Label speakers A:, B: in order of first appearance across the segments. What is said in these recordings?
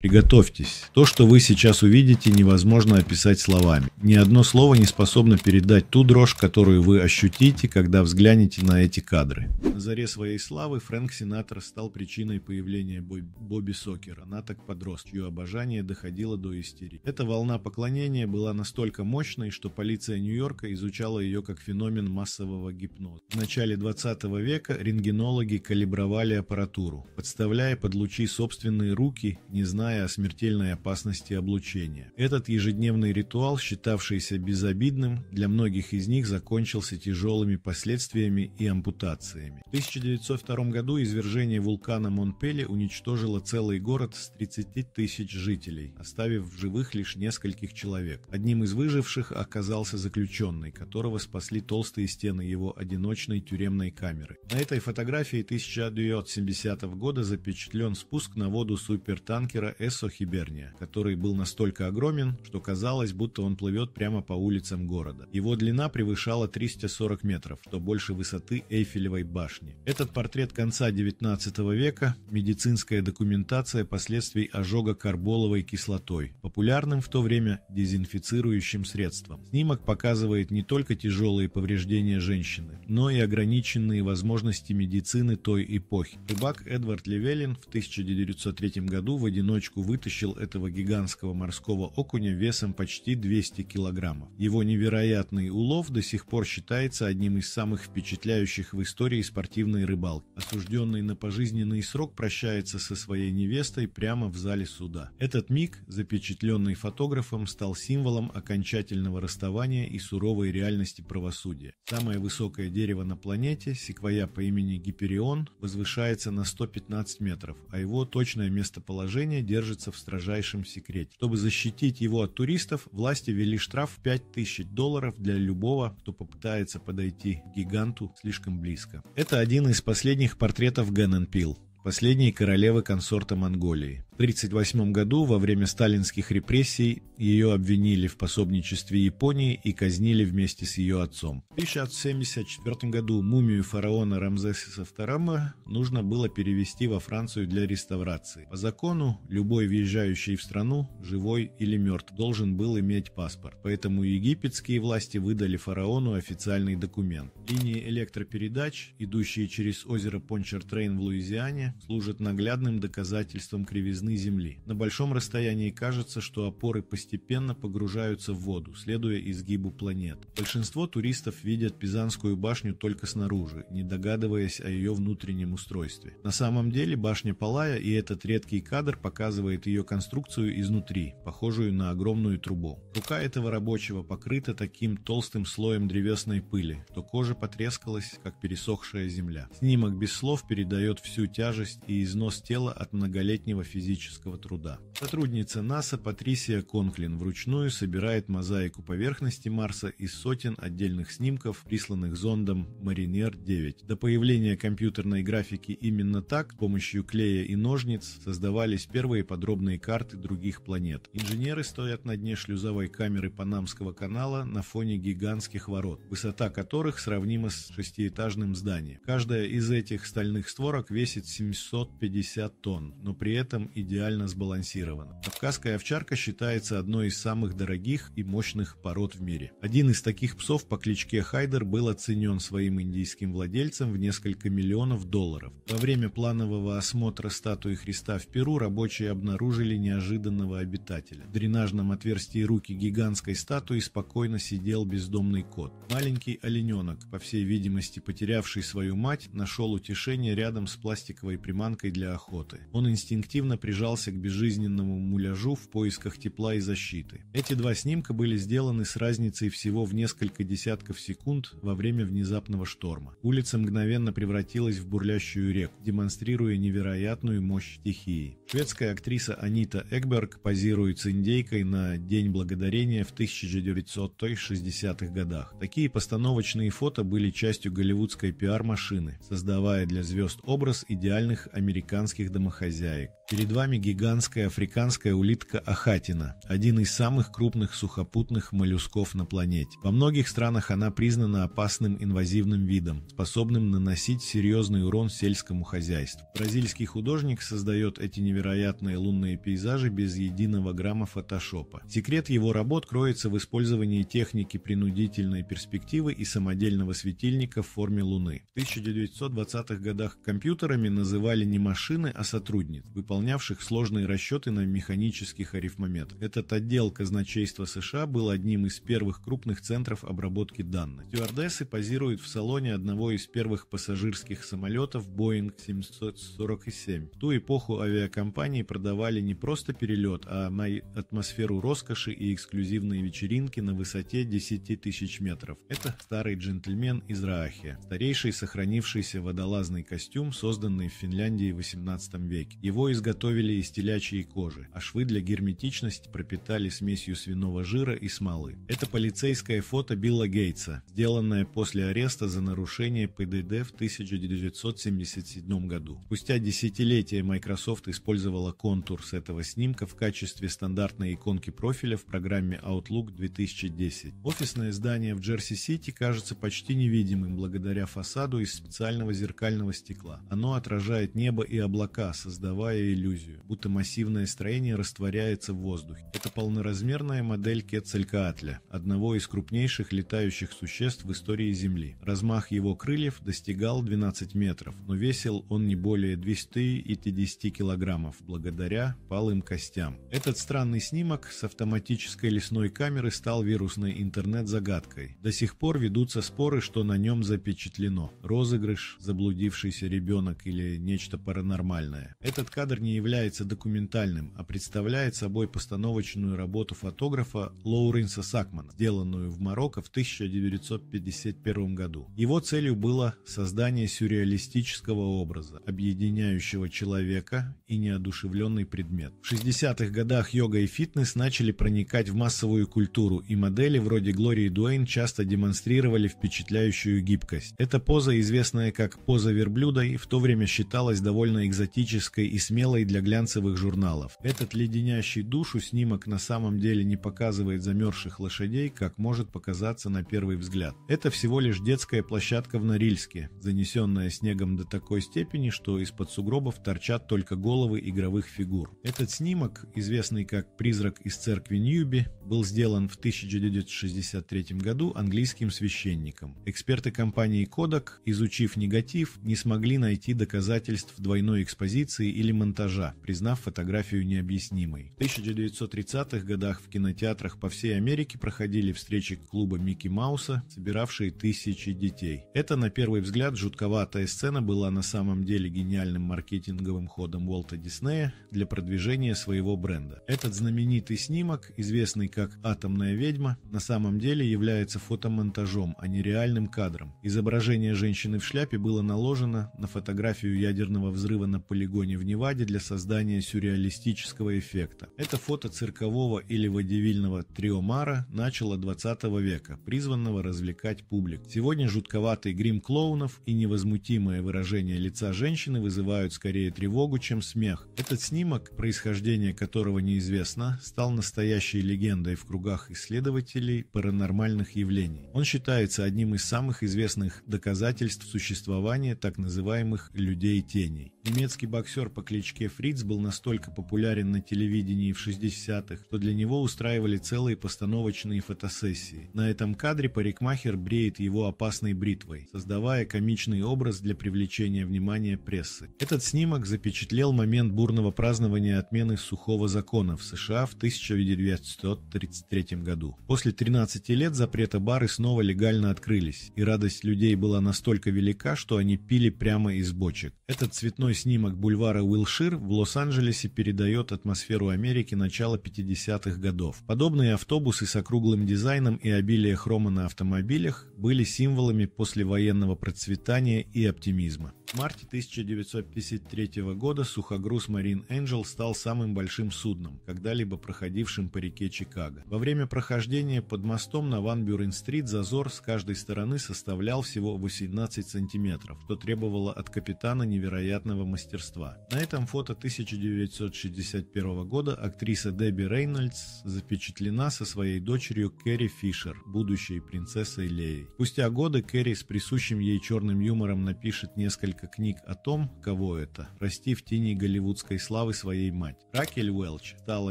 A: Приготовьтесь. То, что вы сейчас увидите, невозможно описать словами. Ни одно слово не способно передать ту дрожь, которую вы ощутите, когда взглянете на эти кадры. На заре своей славы Фрэнк Синатра стал причиной появления Бобби Сокер, фанаток-подросток, чье обожание доходило до истерии. Эта волна поклонения была настолько мощной, что полиция Нью-Йорка изучала ее как феномен массового гипноза. В начале 20 века рентгенологи калибровали аппаратуру, подставляя под лучи собственные руки, не зная о смертельной опасности облучения. Этот ежедневный ритуал, считавшийся безобидным, для многих из них закончился тяжелыми последствиями и ампутациями. В 1902 году извержение вулкана Монпеле уничтожило целый город с 30 тысяч жителей, оставив в живых лишь нескольких человек. Одним из выживших оказался заключенный, которого спасли толстые стены его одиночной тюремной камеры. На этой фотографии 1970 года запечатлен спуск на воду супертанкера Эссо Хиберния, который был настолько огромен, что казалось, будто он плывет прямо по улицам города. Его длина превышала 340 метров, что больше высоты Эйфелевой башни. Этот портрет конца 19 века – медицинская документация последствий ожога карболовой кислотой, популярным в то время дезинфицирующим средством. Снимок показывает не только тяжелые повреждения женщины, но и ограниченные возможности медицины той эпохи. Рыбак Эдвард Левелин в 1903 году в одиночку вытащил этого гигантского морского окуня весом почти 200 килограммов. Его невероятный улов до сих пор считается одним из самых впечатляющих в истории спортивной рыбалки. Осужденный на пожизненный срок прощается со своей невестой прямо в зале суда. Этот миг, запечатленный фотографом, стал символом окончательного расставания и суровой реальности правосудия. Самое высокое дерево на планете, секвойя по имени Гиперион, возвышается на 115 метров, а его точное местоположение держится в строжайшем секрете. Чтобы защитить его от туристов, власти ввели штраф в $5000 для любого, кто попытается подойти к гиганту слишком близко. Это один из последних портретов Генненпил, последней королевы консорта Монголии. В 1938 году, во время сталинских репрессий, ее обвинили в пособничестве Японии и казнили вместе с ее отцом. В 1974 году мумию фараона Рамзеса II нужно было перевести во Францию для реставрации. По закону, любой въезжающий в страну, живой или мертв, должен был иметь паспорт. Поэтому египетские власти выдали фараону официальный документ. Линии электропередач, идущие через озеро Пончартрейн в Луизиане, служат наглядным доказательством кривизны Земли. На большом расстоянии кажется, что опоры постепенно погружаются в воду, следуя изгибу планеты. Большинство туристов видят Пизанскую башню только снаружи, не догадываясь о ее внутреннем устройстве. На самом деле башня палая, и этот редкий кадр показывает ее конструкцию изнутри, похожую на огромную трубу. Рука этого рабочего покрыта таким толстым слоем древесной пыли, что кожа потрескалась, как пересохшая земля. Снимок без слов передает всю тяжесть и износ тела от многолетнего физического труда. Сотрудница НАСА Патрисия Конклин вручную собирает мозаику поверхности Марса из сотен отдельных снимков, присланных зондом Маринер-9. До появления компьютерной графики именно так, с помощью клея и ножниц, создавались первые подробные карты других планет. Инженеры стоят на дне шлюзовой камеры Панамского канала на фоне гигантских ворот, высота которых сравнима с шестиэтажным зданием. Каждая из этих стальных створок весит 750 тонн, но при этом идеально сбалансирована. Кавказская овчарка считается одной из самых дорогих и мощных пород в мире. Один из таких псов по кличке Хайдер был оценен своим индийским владельцем в несколько миллионов долларов. Во время планового осмотра статуи Христа в Перу рабочие обнаружили неожиданного обитателя. В дренажном отверстии руки гигантской статуи спокойно сидел бездомный кот. Маленький олененок, по всей видимости потерявший свою мать, нашел утешение рядом с пластиковой приманкой для охоты. Он инстинктивно прижался к безжизненному муляжу в поисках тепла и защиты. Эти два снимка были сделаны с разницей всего в несколько десятков секунд во время внезапного шторма. Улица мгновенно превратилась в бурлящую реку, демонстрируя невероятную мощь стихии. Шведская актриса Анита Экберг позирует с индейкой на День Благодарения в 1960-х годах. Такие постановочные фото были частью голливудской пиар-машины, создавая для звезд образ идеальных американских домохозяек. Перед вами гигантская африканская улитка ахатина, один из самых крупных сухопутных моллюсков на планете. Во многих странах она признана опасным инвазивным видом, способным наносить серьезный урон сельскому хозяйству. Бразильский художник создает эти невероятные лунные пейзажи без единого грамма фотошопа. Секрет его работ кроется в использовании техники принудительной перспективы и самодельного светильника в форме Луны. В 1920-х годах компьютерами называли не машины, а сотрудниц, выполнявших сложные расчеты на механических арифмометрах. Этот отдел казначейства США был одним из первых крупных центров обработки данных. Стюардессы позируют в салоне одного из первых пассажирских самолетов Boeing 747. В ту эпоху авиакомпании продавали не просто перелет, а атмосферу роскоши и эксклюзивные вечеринки на высоте 10 тысяч метров. Это старый джентльмен из Раахе, старейший сохранившийся водолазный костюм, созданный в Финляндии в XVIII веке. Его изготовили из телячьей кожи, а швы для герметичности пропитали смесью свиного жира и смолы. Это полицейское фото Билла Гейтса, сделанное после ареста за нарушение ПДД в 1977 году. Спустя десятилетия Microsoft использовала контур с этого снимка в качестве стандартной иконки профиля в программе Outlook 2010. Офисное здание в Джерси-Сити кажется почти невидимым благодаря фасаду из специального зеркального стекла. Оно отражает небо и облака, создавая иллюзию, будто массивное строение растворяется в воздухе. Это полноразмерная модель Кецалькоатля, одного из крупнейших летающих существ в истории Земли. Размах его крыльев достигал 12 метров, но весил он не более 250 килограммов, благодаря палым костям. Этот странный снимок с автоматической лесной камеры стал вирусной интернет-загадкой. До сих пор ведутся споры, что на нем запечатлено. Розыгрыш, заблудившийся ребенок или нечто паранормальное. Этот кадр не является документальным, а представляет собой постановочную работу фотографа Лоуренса Сакмана, сделанную в Марокко в 1951 году. Его целью было создание сюрреалистического образа, объединяющего человека и неодушевленный предмет. В 60-х годах йога и фитнес начали проникать в массовую культуру, и модели вроде Глории Дуэйн часто демонстрировали впечатляющую гибкость. Эта поза, известная как поза верблюда, и в то время считалась довольно экзотической и смелой для глянцевых журналов. Этот леденящий душу снимок на самом деле не показывает замерзших лошадей, как может показаться на первый взгляд. Это всего лишь детская площадка в Норильске, занесенная снегом до такой степени, что из-под сугробов торчат только головы игровых фигур. Этот снимок, известный как «Призрак из церкви Ньюби», был сделан в 1963 году английским священником. Эксперты компании Kodak, изучив негатив, не смогли найти доказательств двойной экспозиции или монтажа, признав фотографию необъяснимой. В 1930-х годах в кинотеатрах по всей Америке проходили встречи клуба Микки Мауса, собиравшие тысячи детей. Эта, на первый взгляд, жутковатая сцена была на самом деле гениальным маркетинговым ходом Уолта Диснея для продвижения своего бренда. Этот знаменитый снимок, известный как «Атомная ведьма», на самом деле является фотомонтажом, а не реальным кадром. Изображение женщины в шляпе было наложено на фотографию ядерного взрыва на полигоне в Неваде для создания сюрреалистического эффекта. Это фото циркового или водевильного трио Мара начала 20 века, призванного развлекать публику. Сегодня жутковатый грим клоунов и невозмутимое выражение лица женщины вызывают скорее тревогу, чем смех. Этот снимок, происхождение которого неизвестно, стал настоящей легендой в кругах исследователей паранормальных явлений. Он считается одним из самых известных доказательств существования так называемых людей-теней. Немецкий боксер по кличке Фриц был настолько популярен на телевидении в 60-х, что для него устраивали целые постановочные фотосессии. На этом кадре парикмахер бреет его опасной бритвой, создавая комичный образ для привлечения внимания прессы. Этот снимок запечатлел момент бурного празднования отмены сухого закона в США в 1933 году. После 13 лет запрета бары снова легально открылись, и радость людей была настолько велика, что они пили прямо из бочек. Этот цветной снимок бульвара Уилшир в Лос-Анджелесе передает атмосферу Америки начала 50-х годов. Подобные автобусы с округлым дизайном и обилие хрома на автомобилях были символами послевоенного процветания и оптимизма. В марте 1953 года сухогруз Marine Angel стал самым большим судном, когда-либо проходившим по реке Чикаго. Во время прохождения под мостом на Ван Бюрен-стрит зазор с каждой стороны составлял всего 18 сантиметров, что требовало от капитана невероятного мастерства. На этом фото 1961 года актриса Дебби Рейнольдс запечатлена со своей дочерью Кэрри Фишер, будущей принцессой Леей. Спустя годы Кэрри с присущим ей черным юмором напишет несколько книг о том, кого это – расти в тени голливудской славы своей мать. Ракель Уэлч стала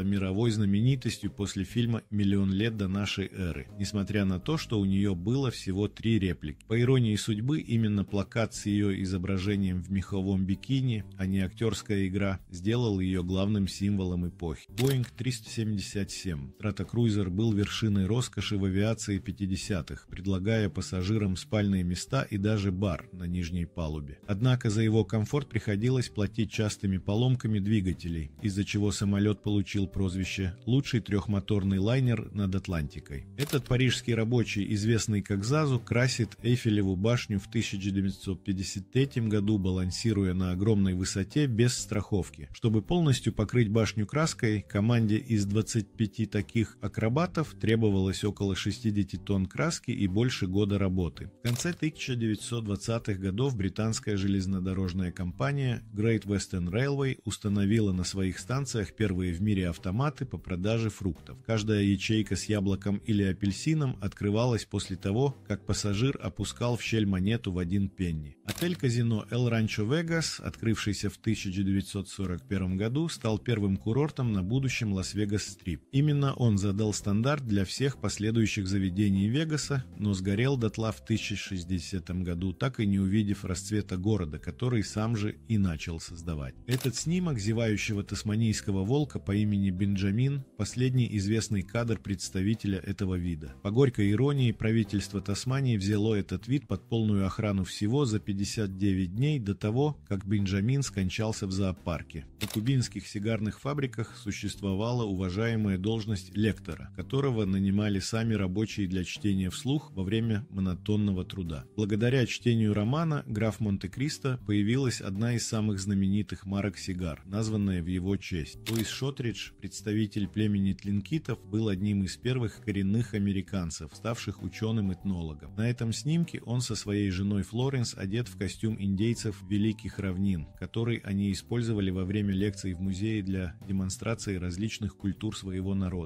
A: мировой знаменитостью после фильма «Миллион лет до нашей эры», несмотря на то, что у нее было всего 3 реплики. По иронии судьбы, именно плакат с ее изображением в меховом бикини, а не актерская игра, сделал ее главным символом эпохи. Боинг 377 стратокруизер был вершиной роскоши в авиации 50-х, предлагая пассажирам спальные места и даже бар на нижней палубе. Однако за его комфорт приходилось платить частыми поломками двигателей, из-за чего самолет получил прозвище «лучший трехмоторный лайнер над Атлантикой». Этот парижский рабочий, известный как Зазу, красит Эйфелеву башню в 1953 году, балансируя на огромной высоте без страховки. Чтобы полностью покрыть башню краской, команде из 25 таких акробатов требовалось около 60 тонн краски и больше года работы. В конце 1920-х годов британская железнодорожная компания Great Western Railway установила на своих станциях первые в мире автоматы по продаже фруктов. Каждая ячейка с яблоком или апельсином открывалась после того, как пассажир опускал в щель монету в 1 пенни. Отель-казино El Rancho Vegas, открывшийся в 1941 году, стал первым курортом на будущем Лас-Вегас-Стрип. Именно он задал стандарт для всех последующих заведений Вегаса, но сгорел дотла в 1060 году, так и не увидев расцвета города, который сам же и начал создавать. Этот снимок зевающего тасманийского волка по имени Бенджамин – последний известный кадр представителя этого вида. По горькой иронии, правительство Тасмании взяло этот вид под полную охрану всего за 59 дней до того, как Бенджамин скончался в зоопарке. На кубинских сигарных фабриках существовала уважаемая должность лектора, которого нанимали сами рабочие для чтения вслух во время монотонного труда. Благодаря чтению романа «Граф Монте-Кристо» появилась одна из самых знаменитых марок сигар, названная в его честь. Луис Шотридж, представитель племени тлинкитов, был одним из первых коренных американцев, ставших ученым-этнологом. На этом снимке он со своей женой Флоренс одет в костюм индейцев Великих Равнин, который они использовали во время лекций в музее для демонстрации различных культур своего народа.